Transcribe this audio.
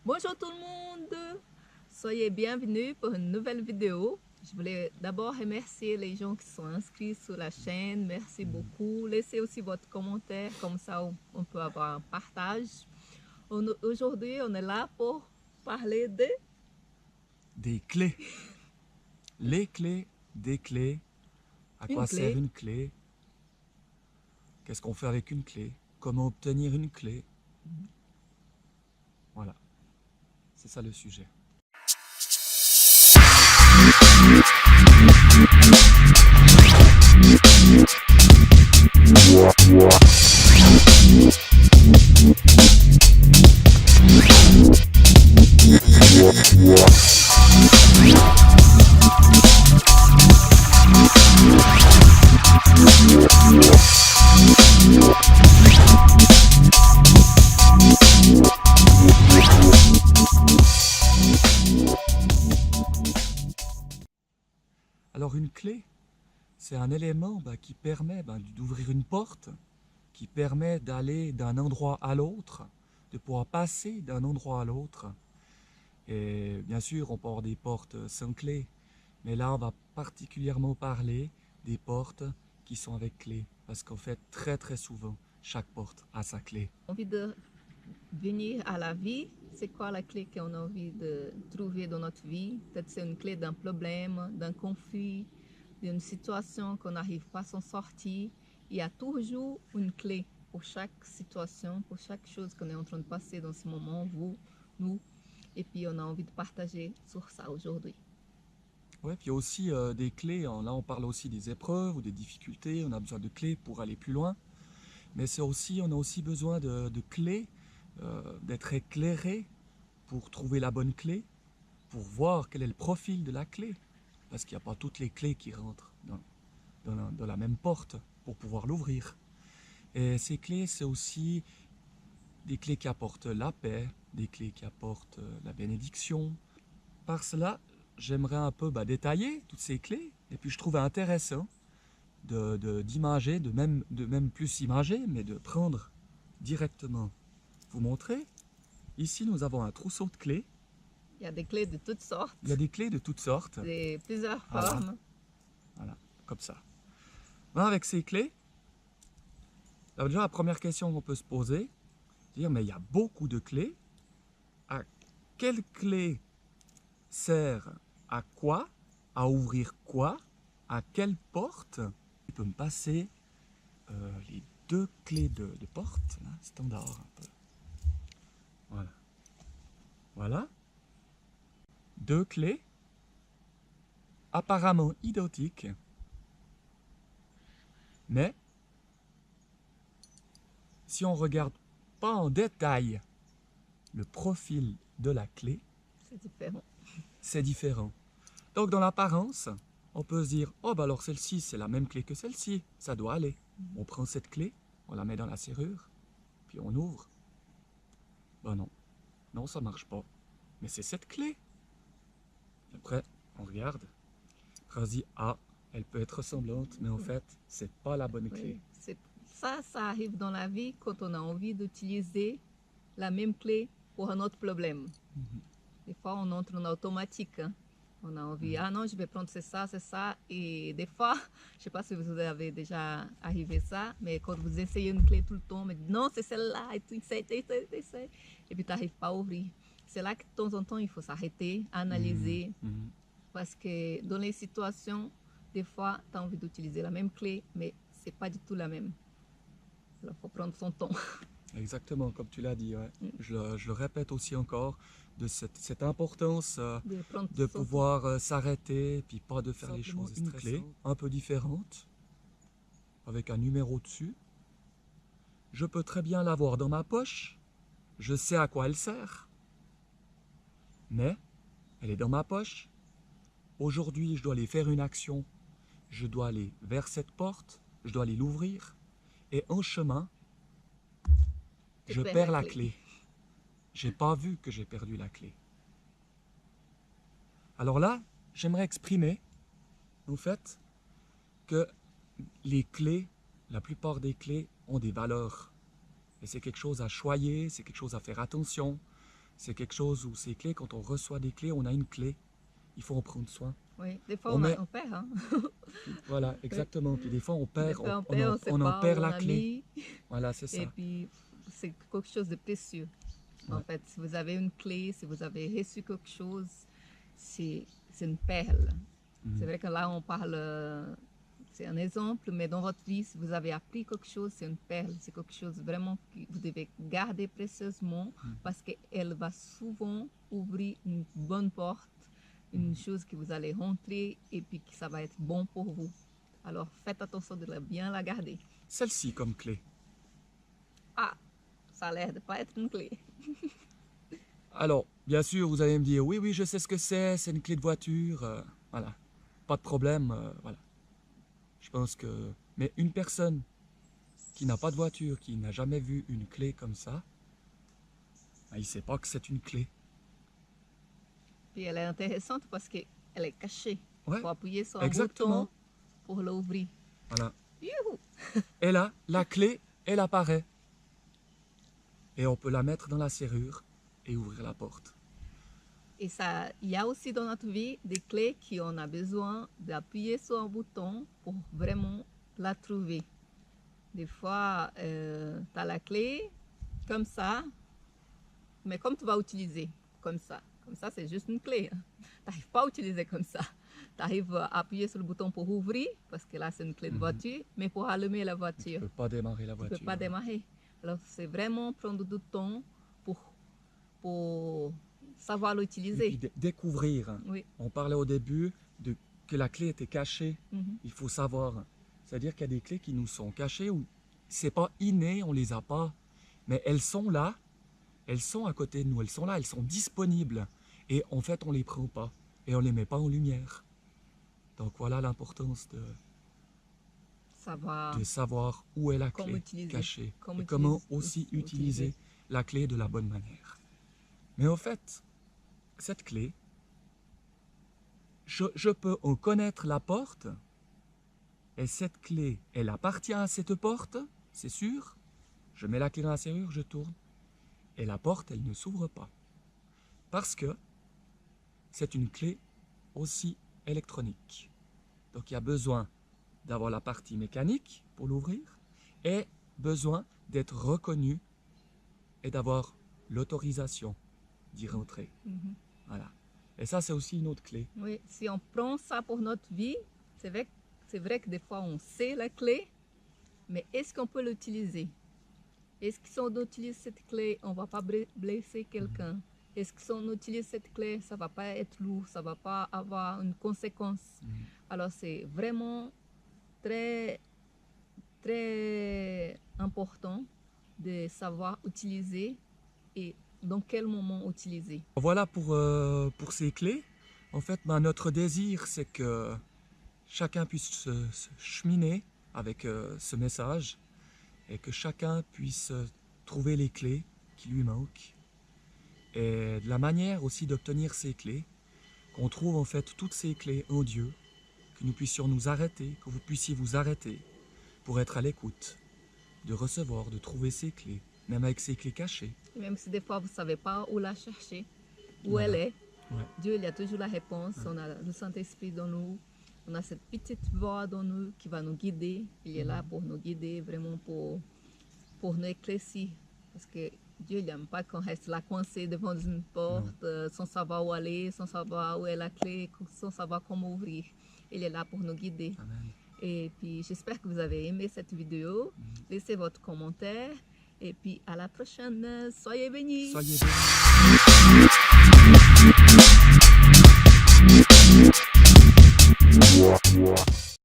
Bonjour tout le monde, soyez bienvenus pour une nouvelle vidéo. Je voulais d'abord remercier les gens qui sont inscrits sur la chaîne, merci beaucoup. Laissez aussi votre commentaire, comme ça on peut avoir un partage. Aujourd'hui, on est là pour parler des clés. Les clés, des clés. À quoi sert une clé? Qu'est-ce qu'on fait avec une clé? Comment obtenir une clé? Voilà, c'est ça le sujet. Alors une clé, c'est un élément qui permet d'ouvrir une porte, qui permet d'aller d'un endroit à l'autre, de pouvoir passer d'un endroit à l'autre. Et bien sûr, on peut avoir des portes sans clé, mais là, on va particulièrement parler des portes qui sont avec clé, parce qu'en fait, très souvent, chaque porte a sa clé. envie de venir à la vie. C'est quoi la clé qu'on a envie de trouver dans notre vie? Peut-être c'est une clé d'un problème, d'un conflit, d'une situation qu'on n'arrive pas à s'en sortir. Il y a toujours une clé pour chaque situation, pour chaque chose qu'on est en train de passer dans ce moment, vous, nous. Et puis on a envie de partager sur ça aujourd'hui. Ouais, puis il y a aussi des clés, là on parle aussi des épreuves ou des difficultés, on a besoin de clés pour aller plus loin, mais on a aussi besoin de clés, d'être éclairé pour trouver la bonne clé, pour voir quel est le profil de la clé, parce qu'il n'y a pas toutes les clés qui rentrent dans la même porte pour pouvoir l'ouvrir. Et ces clés, c'est aussi des clés qui apportent la paix, des clés qui apportent la bénédiction. Par cela, j'aimerais un peu détailler toutes ces clés, et puis je trouvais intéressant d'imager, de même plus imager, mais de prendre directement, vous montrer. Ici, nous avons un trousseau de clés. Il y a des clés de toutes sortes. Il y a des clés de toutes sortes. De plusieurs formes. Voilà, comme ça. Avec ces clés, alors déjà la première question qu'on peut se poser, c'est dire, mais il y a beaucoup de clés. À quelle clé sert à quoi? À ouvrir quoi? À quelle porte? Tu peux me passer les deux clés de porte, là, standard un peu. Voilà. Voilà. Deux clés, apparemment identiques, mais si on regarde pas en détail le profil de la clé, c'est différent. C'est différent. Donc dans l'apparence, on peut se dire, oh alors celle-ci c'est la même clé que celle-ci, ça doit aller. On prend cette clé, on la met dans la serrure, puis on ouvre. Non, non ça marche pas. Mais c'est cette clé. Après, on regarde, après on se dit, ah, elle peut être ressemblante, mais en fait, c'est pas la bonne clé. Oui, ça arrive dans la vie quand on a envie d'utiliser la même clé pour un autre problème. Des fois, on entre en automatique. On a envie, ah non, je vais prendre c'est ça. Et des fois, je ne sais pas si vous avez déjà arrivé ça, mais quand vous essayez une clé tout le temps, mais non, c'est celle-là, et tu essaies, et puis tu n'arrives pas à ouvrir. C'est là que de temps en temps, il faut s'arrêter, analyser, parce que dans les situations, des fois, tu as envie d'utiliser la même clé, mais ce n'est pas du tout la même. Il faut prendre son temps. Exactement, comme tu l'as dit. Ouais. Je le répète aussi encore, de cette importance de pouvoir s'arrêter, puis pas de faire les choses une clé un peu différente, avec un numéro dessus. Je peux très bien l'avoir dans ma poche, je sais à quoi elle sert, mais elle est dans ma poche. Aujourd'hui, je dois aller faire une action, je dois aller vers cette porte, je dois aller l'ouvrir, et en chemin, je perds la clé. J'ai pas vu que j'ai perdu la clé. Alors là, j'aimerais exprimer, en fait, que les clés, la plupart des clés ont des valeurs. Et c'est quelque chose à choyer, c'est quelque chose à faire attention. c'est quelque chose où ces clés, quand on reçoit des clés, on a une clé. Il faut en prendre soin. Oui, des fois On on, met- on perd. Hein. Voilà, exactement. Puis des fois, on Des perd, fois on on perd, en, on sait on en pas perd où on la a clé. mis. Voilà, c'est Et ça. puis c'est quelque chose de précieux. En Ouais. fait, si vous avez une clé, si vous avez reçu quelque chose, c'est une perle. Mhm. C'est vrai que là on parle, c'est un exemple, mais dans votre vie, si vous avez appris quelque chose, c'est une perle. C'est quelque chose vraiment que vous devez garder précieusement parce qu'elle va souvent ouvrir une bonne porte, une chose que vous allez rentrer et puis que ça va être bon pour vous. Alors faites attention de bien la garder. Celle-ci comme clé. Ah, ça a l'air de pas être une clé. Alors, bien sûr, vous allez me dire, oui, je sais ce que c'est une clé de voiture. Voilà, pas de problème. Voilà. Je pense que... Mais une personne qui n'a pas de voiture, qui n'a jamais vu une clé comme ça, il ne sait pas que c'est une clé. Puis elle est intéressante parce qu'elle est cachée. Il Ouais, faut appuyer sur un exactement. bouton pour l'ouvrir. Voilà. Youhou! Et là, la clé, elle apparaît. Et on peut la mettre dans la serrure et ouvrir la porte. Et ça, il y a aussi dans notre vie des clés qu'on a besoin d'appuyer sur un bouton pour vraiment la trouver. Des fois, tu as la clé comme ça, mais comme tu vas utiliser comme ça c'est juste une clé. Tu n'arrives pas à utiliser comme ça. Tu arrives à appuyer sur le bouton pour ouvrir, parce que là c'est une clé de voiture, mais pour allumer la Tu voiture, ne peux pas démarrer la tu ne voiture. peux pas démarrer. Alors c'est vraiment prendre du temps pour savoir Et l'utiliser. puis découvrir. Oui. On parlait au début que la clé était cachée. Mhm. Il faut savoir. C'est-à-dire qu'il y a des clés qui nous sont cachées ou c'est pas inné, on les a pas, mais elles sont là, elles sont à côté de nous, elles sont là, elles sont disponibles. Et en fait, on les prend pas et on les met pas en lumière. Donc voilà l'importance de savoir où est la clé cachée et comment aussi utiliser la clé de la bonne manière. Mais au fait, cette clé, je peux en connaître la porte et cette clé, elle appartient à cette porte, c'est sûr. Je mets la clé dans la serrure, je tourne et la porte, elle ne s'ouvre pas. Parce que c'est une clé aussi électronique. Donc il y a besoin d'avoir la partie mécanique pour l'ouvrir et besoin d'être reconnu et d'avoir l'autorisation d'y rentrer. Mhm. Voilà. Et ça, c'est aussi une autre clé. Oui, si on prend ça pour notre vie, c'est vrai que des fois on sait la clé, mais est-ce qu'on peut l'utiliser? Est-ce que si on utilise cette clé, on ne va pas blesser quelqu'un? Est-ce que si on utilise cette clé, ça ne va pas être lourd, ça ne va pas avoir une conséquence? Alors c'est vraiment très, très important de savoir utiliser et dans quel moment utiliser. Voilà pour ces clés. En fait, notre désir, c'est que chacun puisse se cheminer avec ce message et que chacun puisse trouver les clés qui lui manquent. Et de la manière aussi d'obtenir ces clés, qu'on trouve en fait toutes ces clés en Dieu, que nous puissions nous arrêter, que vous puissiez vous arrêter pour être à l'écoute, de recevoir, de trouver ces clés, même avec ces clés cachées. Même si des fois vous ne savez pas où la chercher, où Voilà. elle est, Ouais. Dieu il y a toujours la réponse. On a le Saint-Esprit dans nous, on a cette petite voix dans nous qui va nous guider. Il est là pour nous guider, vraiment pour nous éclaircir. Parce que Dieu n'aime pas qu'on reste là coincé devant une porte, sans savoir où aller, sans savoir où est la clé, sans savoir comment ouvrir. Il est là pour nous guider. Amen. Et puis j'espère que vous avez aimé cette vidéo. Laissez votre commentaire. Et puis à la prochaine. Soyez bénis. Soyez bénis.